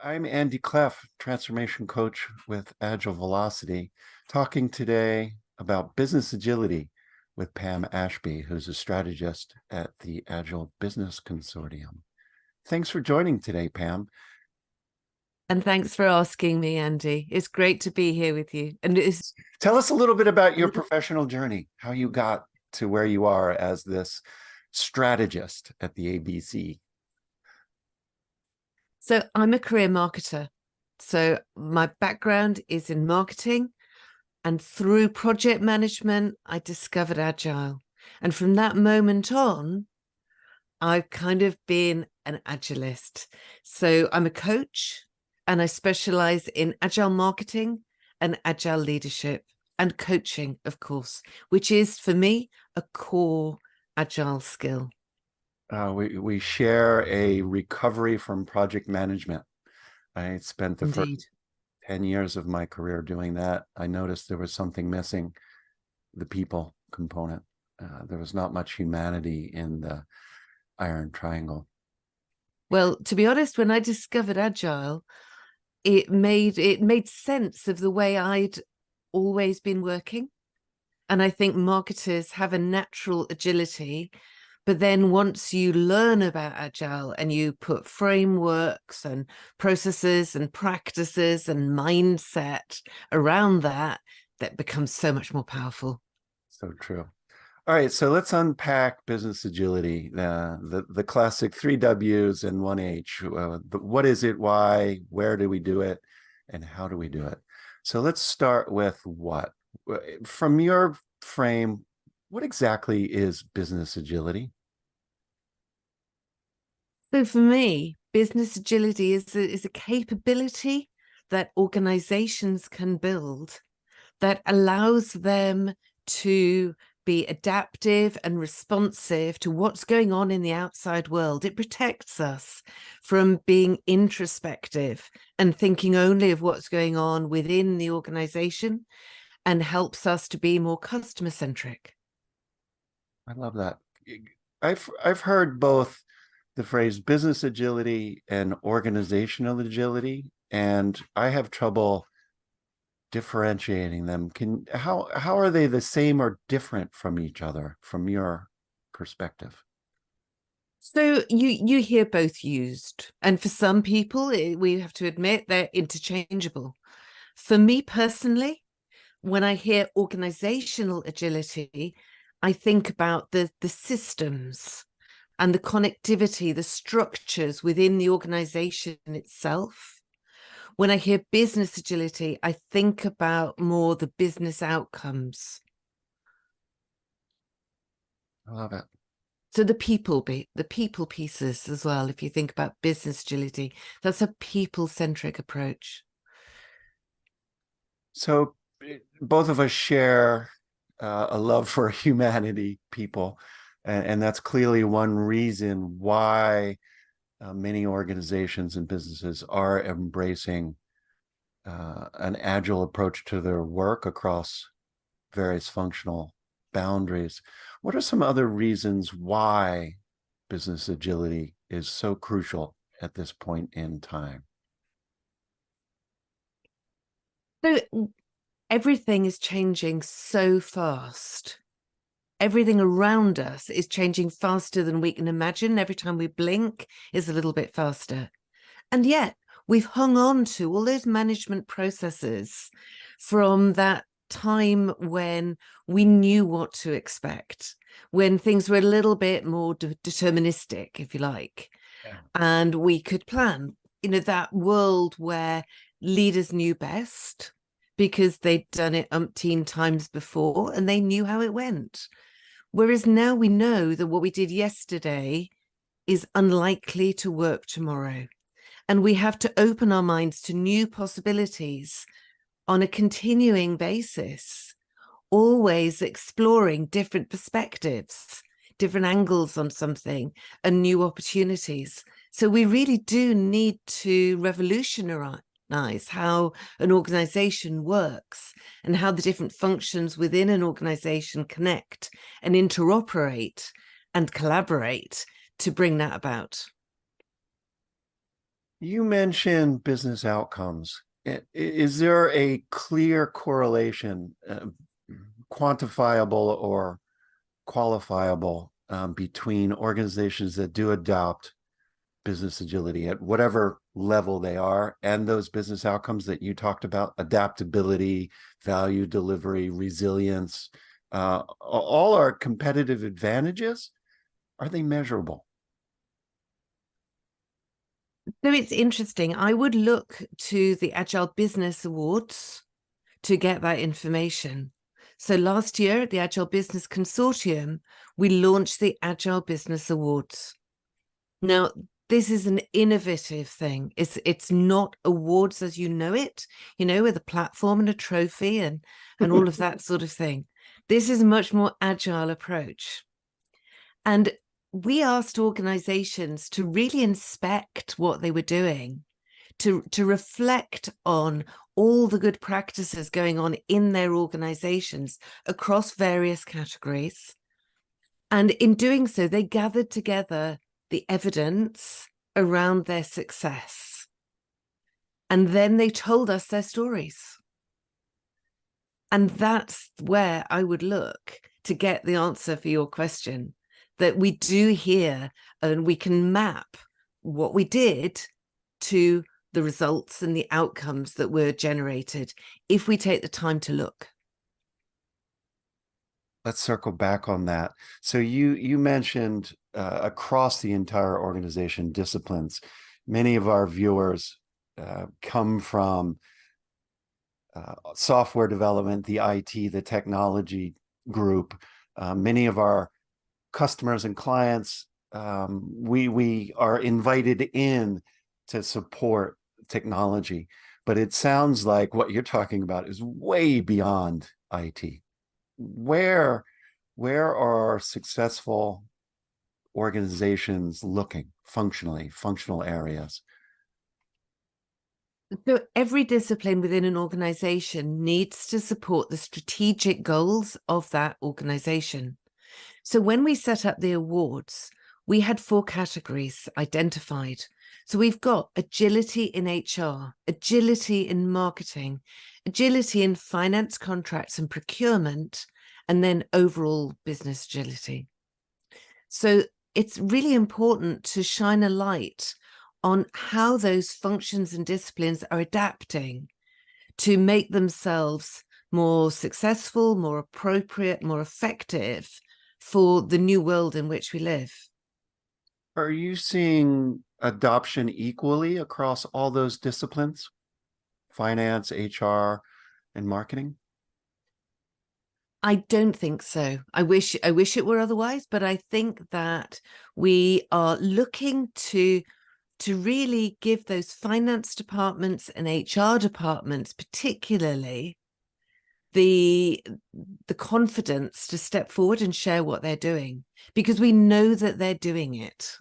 I'm Andy Cleff, transformation coach with Agile Velocity, talking today about business agility with Pam Ashby, who's a strategist at the Agile Business Consortium. Thanks for joining today, Pam. And thanks for asking me, Andy. It's great to be here with you. And it's Tell us a little bit about your professional journey, how you got to where you are as this strategist at the ABC. so I'm a career marketer. So my background is in marketing, and through project management, I discovered Agile. And from that moment on, I've kind of been an Agilist. So I'm a coach and I specialize in Agile marketing and Agile leadership and coaching, of course, which is for me a core Agile skill. We share a recovery from project management. I spent the first Indeed. 10 years of my career doing that. I noticed there was something missing, the people component. There was not much humanity in the Iron Triangle. Well, to be honest, when I discovered Agile, it made sense of the way I'd always been working. And I think marketers have a natural agility. But then once you learn about Agile and you put frameworks and processes and practices and mindset around that, that becomes so much more powerful. So true. All right, so let's unpack business agility, the classic three W's and one H. What is it, why, where do we do it, and how do we do it? So let's start with what. From your frame, what exactly is business agility? So for me, business agility is a capability that organizations can build that allows them to be adaptive and responsive to what's going on in the outside world. It protects us from being introspective and thinking only of what's going on within the organization, and helps us to be more customer-centric. I love that. I've heard both the phrase business agility and organizational agility, and I have trouble differentiating them. How are they the same or different from each other from your perspective? So you hear both used, and for some people, we have to admit they're interchangeable. For me personally, when I hear organizational agility, I think about the systems and the connectivity, the structures within the organization itself. When I hear business agility, I think about more the business outcomes. I love it. So the people pieces as well. If you think about business agility, that's a people-centric approach. So both of us share a love for humanity, people, and that's clearly one reason why many organizations and businesses are embracing an agile approach to their work across various functional boundaries. What are some other reasons why business agility is so crucial at this point in time? So everything is changing so fast. Everything around us is changing faster than we can imagine. Every time we blink is a little bit faster. And yet we've hung on to all those management processes from that time when we knew what to expect, when things were a little bit more deterministic, if you like, Yeah. and we could plan. That world where leaders knew best because they'd done it umpteen times before and they knew how it went. Whereas now we know that what we did yesterday is unlikely to work tomorrow. And we have to open our minds to new possibilities on a continuing basis, always exploring different perspectives, different angles on something, and new opportunities. So we really do need to revolutionize how an organization works and how the different functions within an organization connect and interoperate and collaborate to bring that about. You mentioned business outcomes. Is there a clear correlation, quantifiable or qualifiable, between organizations that do adopt business agility at whatever level they are and those business outcomes that you talked about: adaptability, value delivery, resilience? All are competitive advantages. Are they measurable? So it's interesting. I would look to the Agile Business Awards to get that information. So last year at the Agile Business Consortium, we launched the Agile Business Awards. Now, this is an innovative thing. It's not awards as you know it, with a platform and a trophy and all of that sort of thing. This is a much more agile approach. And we asked organizations to really inspect what they were doing, to reflect on all the good practices going on in their organizations across various categories. And in doing so, they gathered together the evidence around their success. And then they told us their stories. And that's where I would look to get the answer for your question, that we do hear and we can map what we did to the results and the outcomes that were generated if we take the time to look. Let's circle back on that. So you mentioned across the entire organization disciplines. Many of our viewers come from software development, the IT, the technology group. Many of our customers and clients, we are invited in to support technology, but it sounds like what you're talking about is way beyond IT. Where are successful organizations looking functional areas? So every discipline within an organization needs to support the strategic goals of that organization. So when we set up the awards, we had 4 categories identified. So we've got agility in HR, agility in marketing, agility in finance, contracts and procurement, and then overall business agility. So it's really important to shine a light on how those functions and disciplines are adapting to make themselves more successful, more appropriate, more effective for the new world in which we live. Are you seeing adoption equally across all those disciplines? Finance, HR, and marketing? I don't think so. I wish it were otherwise, but I think that we are looking to really give those finance departments and HR departments particularly the confidence to step forward and share what they're doing, because we know that they're doing it.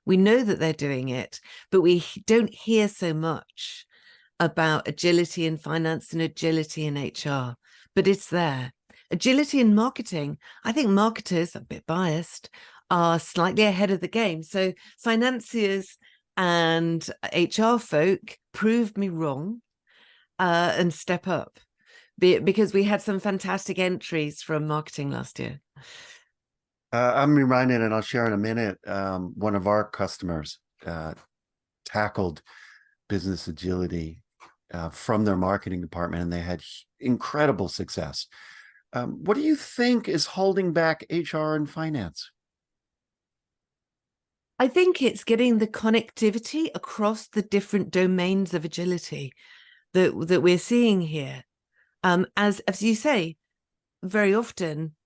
We know that they're doing it, but we don't hear so much about agility in finance and agility in HR, but it's there. Agility in marketing, I think marketers, I'm a bit biased, are slightly ahead of the game. So financiers and HR folk proved me wrong and step up, because we had some fantastic entries from marketing last year. I'm reminded, and I'll share in a minute, one of our customers tackled business agility from their marketing department, and they had incredible success. What do you think is holding back HR and finance? I think it's getting the connectivity across the different domains of agility that we're seeing here. As you say, very often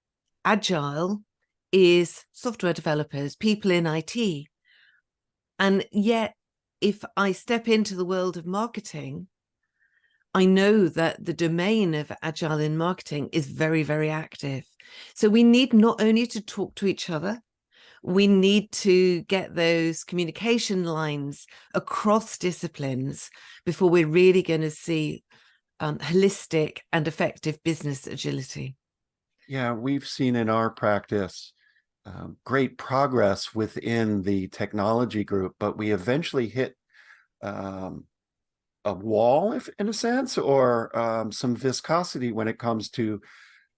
agile is software developers, people in IT. And yet, if I step into the world of marketing, I know that the domain of agile in marketing is very, very active. So we need not only to talk to each other, we need to get those communication lines across disciplines before we're really going to see holistic and effective business agility. Yeah, we've seen in our practice great progress within the technology group, but we eventually hit a wall, if in a sense, or some viscosity when it comes to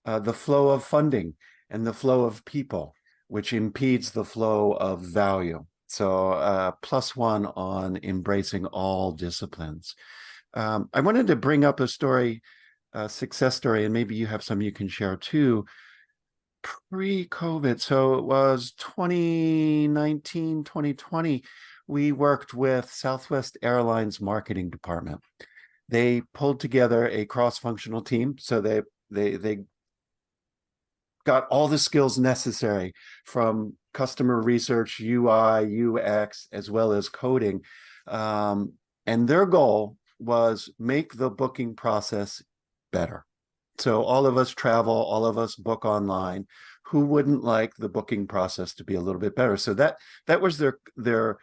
the flow of funding and the flow of people, which impedes the flow of value. So +1 on embracing all disciplines. I wanted to bring up a story, a success story, and maybe you have some you can share too. Pre-COVID, so it was 2019, 2020, we worked with Southwest Airlines marketing department. They pulled together a cross-functional team, so they got all the skills necessary from customer research, UI, UX, as well as coding. And their goal was make the booking process better. So all of us travel, all of us book online. Who wouldn't like the booking process to be a little bit better? So that was their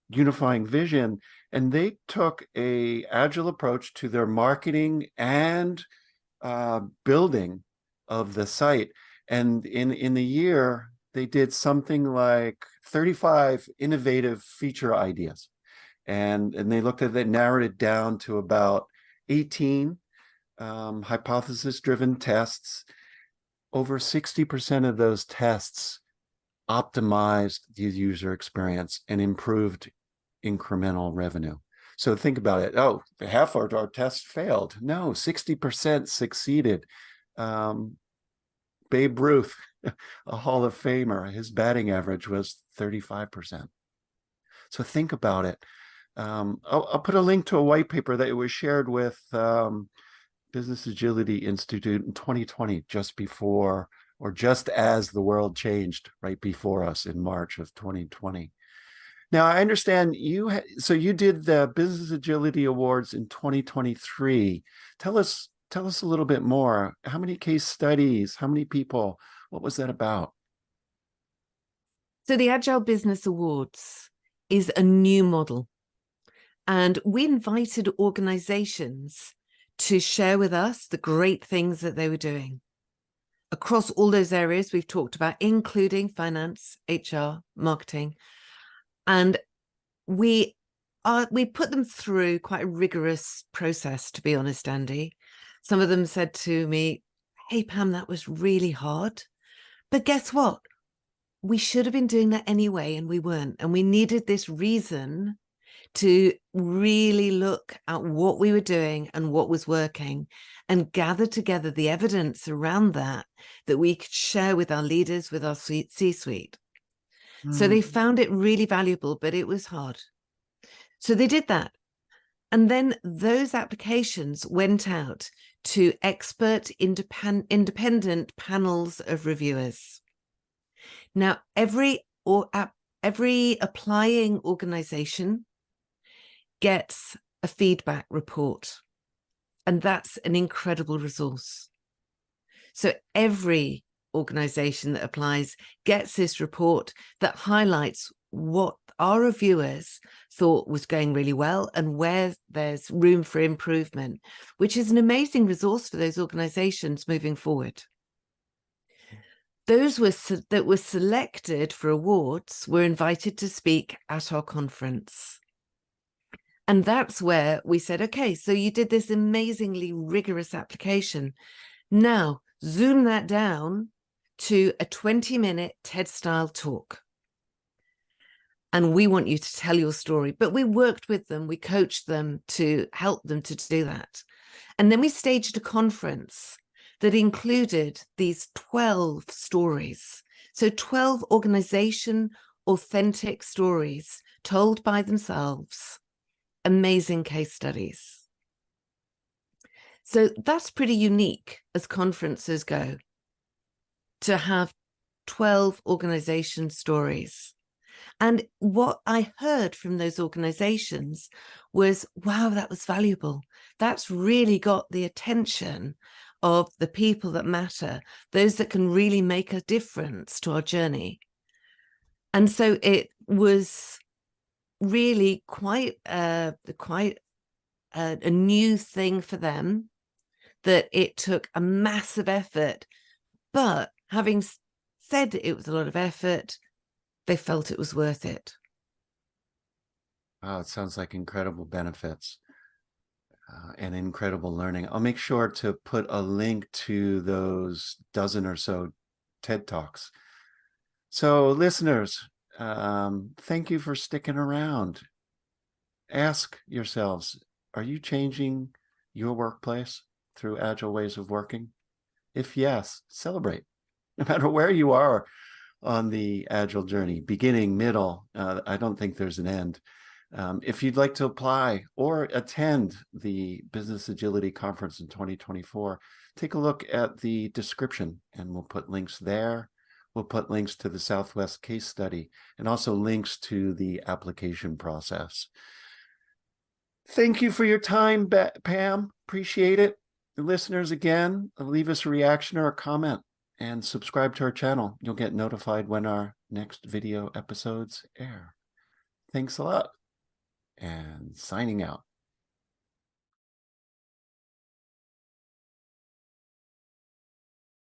unifying vision, and they took a agile approach to their marketing and building of the site. And in the year, they did something like 35 innovative feature ideas, and they looked at it, narrowed it down to about 18 hypothesis-driven tests. Over 60% of those tests optimized the user experience and improved incremental revenue. So think about it. Oh, half our tests failed. No, 60% succeeded. Babe Ruth, a Hall of Famer, his batting average was 35%. So think about it. I'll put a link to a white paper that was shared with Business Agility Institute in 2020, just before or just as the world changed right before us in March of 2020. Now, I understand so you did the Business Agility Awards in 2023. Tell us a little bit more. How many case studies? How many people? What was that about? So the Agile Business Awards is a new model. And we invited organizations to share with us the great things that they were doing across all those areas we've talked about, including finance, HR, marketing. And we put them through quite a rigorous process, to be honest, Andy. Some of them said to me, "Hey, Pam, that was really hard. But guess what? We should have been doing that anyway, and we weren't. And we needed this reason to really look at what we were doing and what was working and gather together the evidence around that we could share with our leaders, with our C-suite." So they found it really valuable, but it was hard. So they did that. And then those applications went out to expert independent panels of reviewers. Now, every applying organization gets a feedback report, and that's an incredible resource. So every organization that applies gets this report that highlights what our reviewers thought was going really well and where there's room for improvement, which is an amazing resource for those organizations moving forward. Those that were selected for awards were invited to speak at our conference. And that's where we said, okay, so you did this amazingly rigorous application. Now, zoom that down to a 20-minute TED-style talk. And we want you to tell your story. But we worked with them. We coached them to help them to do that. And then we staged a conference that included these 12 stories. So 12 organization authentic stories told by themselves. Amazing case studies. So that's pretty unique as conferences go, to have 12 organization stories. And what I heard from those organizations was, wow, that was valuable. That's really got the attention of the people that matter, those that can really make a difference to our journey. And so it was really quite a new thing for them, that it took a massive effort. But having said it was a lot of effort, they felt it was worth it. Wow, it sounds like incredible benefits and incredible learning. I'll make sure to put a link to those dozen or so TED Talks. So listeners, thank you for sticking around. Ask yourselves, are you changing your workplace through agile ways of working? If yes, celebrate. No matter where you are on the agile journey, beginning, middle, I don't think there's an end. If you'd like to apply or attend the Business Agility Conference in 2024, take a look at the description and we'll put links there. We'll put links to the Southwest case study and also links to the application process. Thank you for your time, Pam. Appreciate it. Listeners, again, leave us a reaction or a comment and subscribe to our channel. You'll get notified when our next video episodes air. Thanks a lot, and signing out.